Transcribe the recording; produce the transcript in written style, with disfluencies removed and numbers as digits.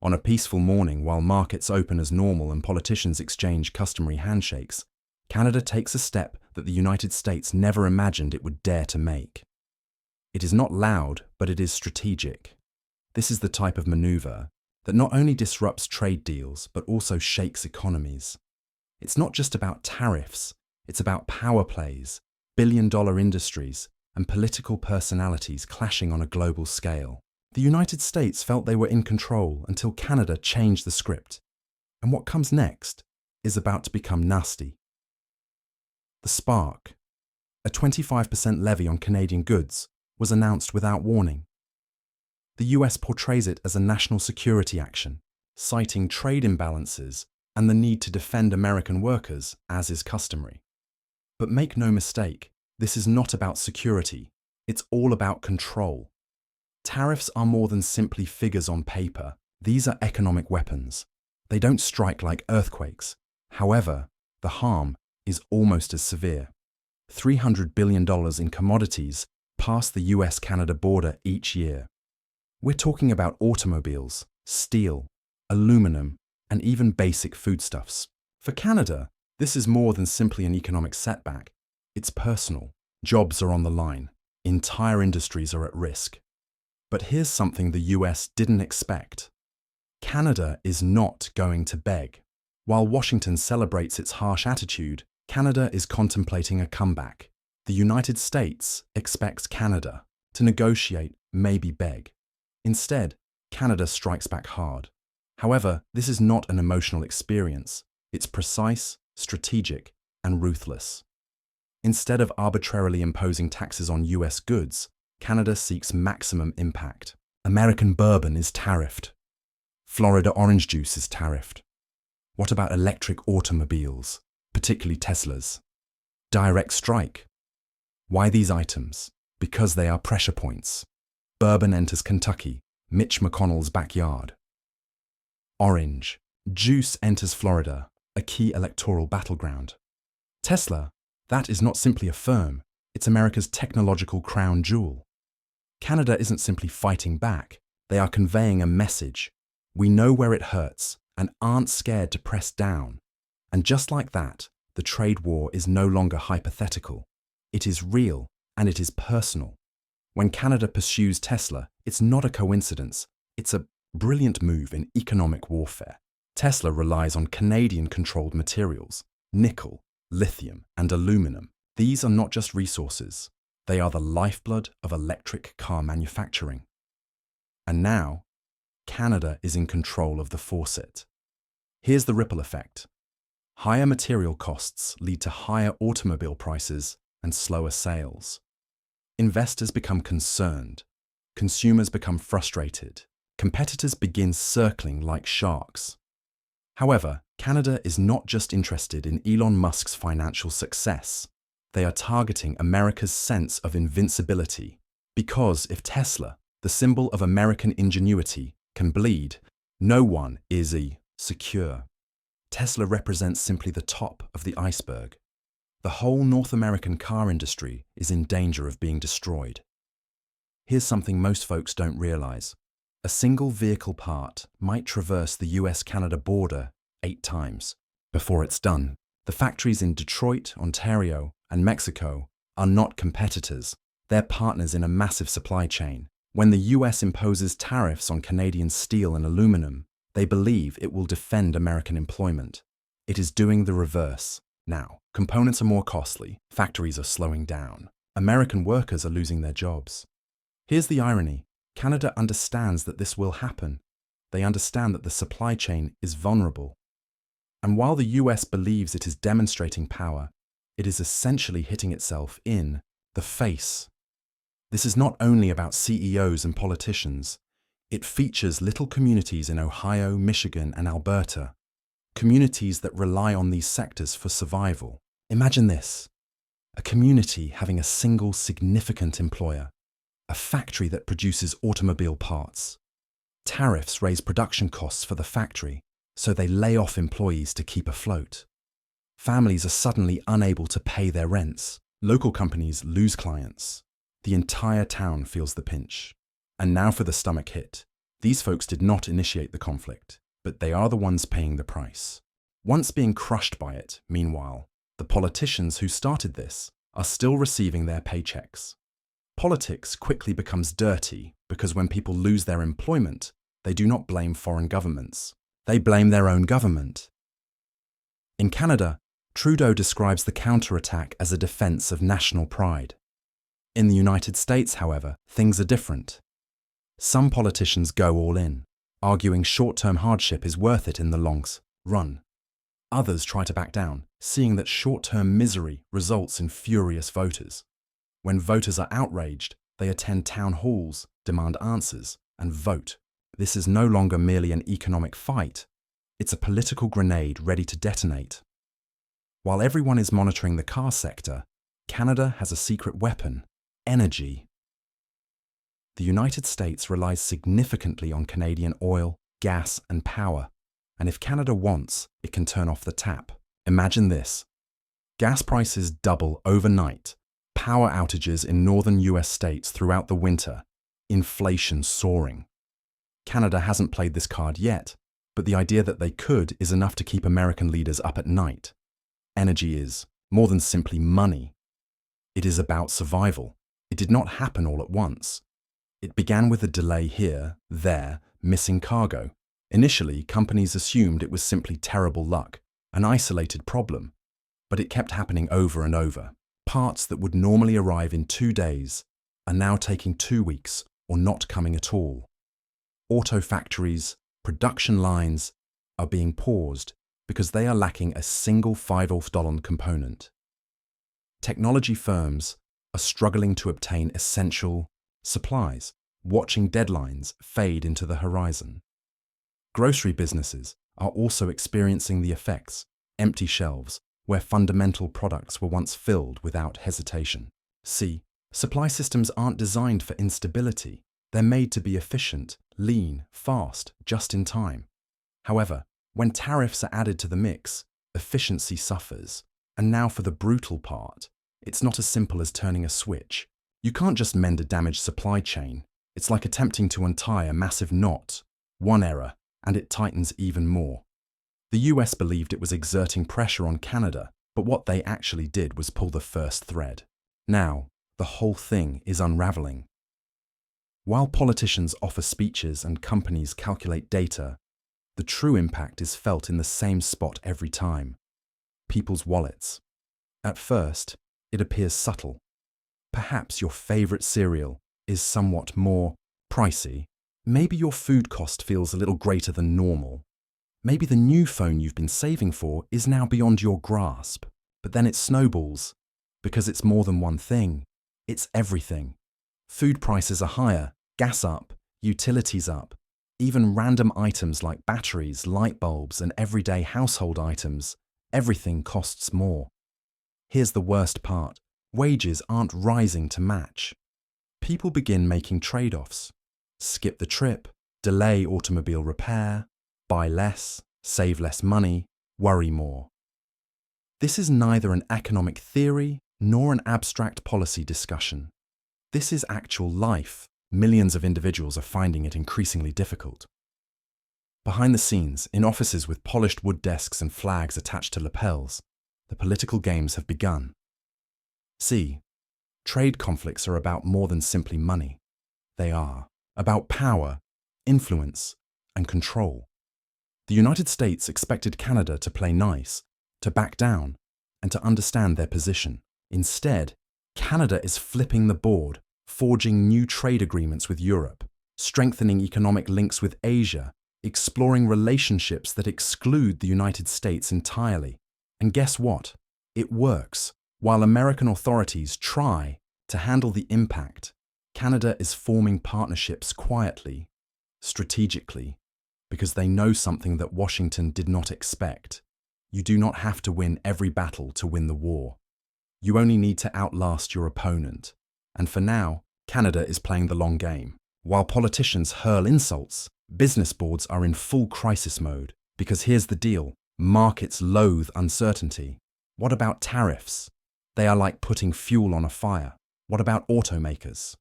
On a peaceful morning, while markets open as normal and politicians exchange customary handshakes, Canada takes a step that the United States never imagined it would dare to make. It is not loud, but it is strategic. This is the type of maneuver that not only disrupts trade deals, but also shakes economies. It's not just about tariffs, it's about power plays, billion-dollar industries, and political personalities clashing on a global scale. The United States felt they were in control until Canada changed the script. And what comes next is about to become nasty. The spark, a 25% levy on Canadian goods, was announced without warning. The US portrays it as a national security action, citing trade imbalances and the need to defend American workers, as is customary. But make no mistake, this is not about security, it's all about control. Tariffs are more than simply figures on paper. These are economic weapons. They don't strike like earthquakes. However, the harm is almost as severe. $300 billion in commodities pass the US-Canada border each year. We're talking about automobiles, steel, aluminum, and even basic foodstuffs. For Canada, this is more than simply an economic setback. It's personal. Jobs are on the line. Entire industries are at risk. But here's something the US didn't expect. Canada is not going to beg. While Washington celebrates its harsh attitude, Canada is contemplating a comeback. The United States expects Canada to negotiate, maybe beg. Instead, Canada strikes back hard. However, this is not an emotional experience. It's precise, strategic, and ruthless. Instead of arbitrarily imposing taxes on US goods, Canada seeks maximum impact. American bourbon is tariffed. Florida orange juice is tariffed. What about electric automobiles, particularly Teslas? Direct strike. Why these items? Because they are pressure points. Bourbon enters Kentucky, Mitch McConnell's backyard. Orange juice enters Florida, a key electoral battleground. Tesla, that is not simply a firm, it's America's technological crown jewel. Canada isn't simply fighting back, they are conveying a message. We know where it hurts and aren't scared to press down. And just like that, the trade war is no longer hypothetical. It is real and it is personal. When Canada pursues Tesla, it's not a coincidence. It's a brilliant move in economic warfare. Tesla relies on Canadian-controlled materials, nickel, lithium, and aluminum. These are not just resources. They are the lifeblood of electric car manufacturing. And now, Canada is in control of the faucet. Here's the ripple effect. Higher material costs lead to higher automobile prices and slower sales. Investors become concerned. Consumers become frustrated. Competitors begin circling like sharks. However, Canada is not just interested in Elon Musk's financial success. They are targeting America's sense of invincibility. Because if Tesla, the symbol of American ingenuity, can bleed, no one is secure. Tesla represents simply the top of the iceberg. The whole North American car industry is in danger of being destroyed. Here's something most folks don't realize. A single vehicle part might traverse the US-Canada border 8 times. Before it's done, the factories in Detroit, Ontario, and Mexico are not competitors. They're partners in a massive supply chain. When the US imposes tariffs on Canadian steel and aluminum, they believe it will defend American employment. It is doing the reverse. Now, components are more costly, factories are slowing down, American workers are losing their jobs. Here's the irony. Canada understands that this will happen. They understand that the supply chain is vulnerable. And while the US believes it is demonstrating power, it is essentially hitting itself in the face. This is not only about CEOs and politicians. It features little communities in Ohio, Michigan, and Alberta. Communities that rely on these sectors for survival. Imagine this. A community having a single significant employer. A factory that produces automobile parts. Tariffs raise production costs for the factory, so they lay off employees to keep afloat. Families are suddenly unable to pay their rents. Local companies lose clients. The entire town feels the pinch. And now for the stomach hit. These folks did not initiate the conflict, but they are the ones paying the price. Once being crushed by it, meanwhile, the politicians who started this are still receiving their paychecks. Politics quickly becomes dirty because when people lose their employment, they do not blame foreign governments. They blame their own government. In Canada, Trudeau describes the counterattack as a defense of national pride. In the United States, however, things are different. Some politicians go all in, arguing short-term hardship is worth it in the long run. Others try to back down, seeing that short-term misery results in furious voters. When voters are outraged, they attend town halls, demand answers, and vote. This is no longer merely an economic fight. It's a political grenade ready to detonate. While everyone is monitoring the car sector, Canada has a secret weapon: energy. The United States relies significantly on Canadian oil, gas, and power, and if Canada wants, it can turn off the tap. Imagine this. Gas prices double overnight, power outages in northern US states throughout the winter, inflation soaring. Canada hasn't played this card yet, but the idea that they could is enough to keep American leaders up at night. Energy is more than simply money. It is about survival. It did not happen all at once. It began with a delay here, there, missing cargo. Initially, companies assumed it was simply terrible luck, an isolated problem, but it kept happening over and over. Parts that would normally arrive in 2 days are now taking 2 weeks or not coming at all. Auto factories, production lines are being paused because they are lacking a single $5 component. Technology firms are struggling to obtain essential supplies, watching deadlines fade into the horizon. Grocery businesses are also experiencing the effects: empty shelves, where fundamental products were once filled without hesitation. See, supply systems aren't designed for instability. They're made to be efficient, lean, fast, just in time. However, when tariffs are added to the mix, efficiency suffers. And now for the brutal part. It's not as simple as turning a switch. You can't just mend a damaged supply chain. It's like attempting to untie a massive knot. One error, and it tightens even more. The US believed it was exerting pressure on Canada, but what they actually did was pull the first thread. Now, the whole thing is unraveling. While politicians offer speeches and companies calculate data, the true impact is felt in the same spot every time: people's wallets. At first, it appears subtle. Perhaps your favorite cereal is somewhat more pricey. Maybe your food cost feels a little greater than normal. Maybe the new phone you've been saving for is now beyond your grasp. But then it snowballs, because it's more than one thing. It's everything. Food prices are higher, gas up, utilities up. Even random items like batteries, light bulbs, and everyday household items, everything costs more. Here's the worst part: wages aren't rising to match. People begin making trade-offs. Skip the trip, delay automobile repair, buy less, save less money, worry more. This is neither an economic theory nor an abstract policy discussion. This is actual life. Millions of individuals are finding it increasingly difficult. Behind the scenes, in offices with polished wood desks and flags attached to lapels, the political games have begun. See, trade conflicts are about more than simply money. They are about power, influence, and control. The United States expected Canada to play nice, to back down, and to understand their position. Instead, Canada is flipping the board, forging new trade agreements with Europe, strengthening economic links with Asia, exploring relationships that exclude the United States entirely. And guess what? It works. While American authorities try to handle the impact, Canada is forming partnerships quietly, strategically, because they know something that Washington did not expect. You do not have to win every battle to win the war. You only need to outlast your opponent. And for now, Canada is playing the long game. While politicians hurl insults, business boards are in full crisis mode. Because here's the deal: markets loathe uncertainty. What about tariffs? They are like putting fuel on a fire. What about automakers?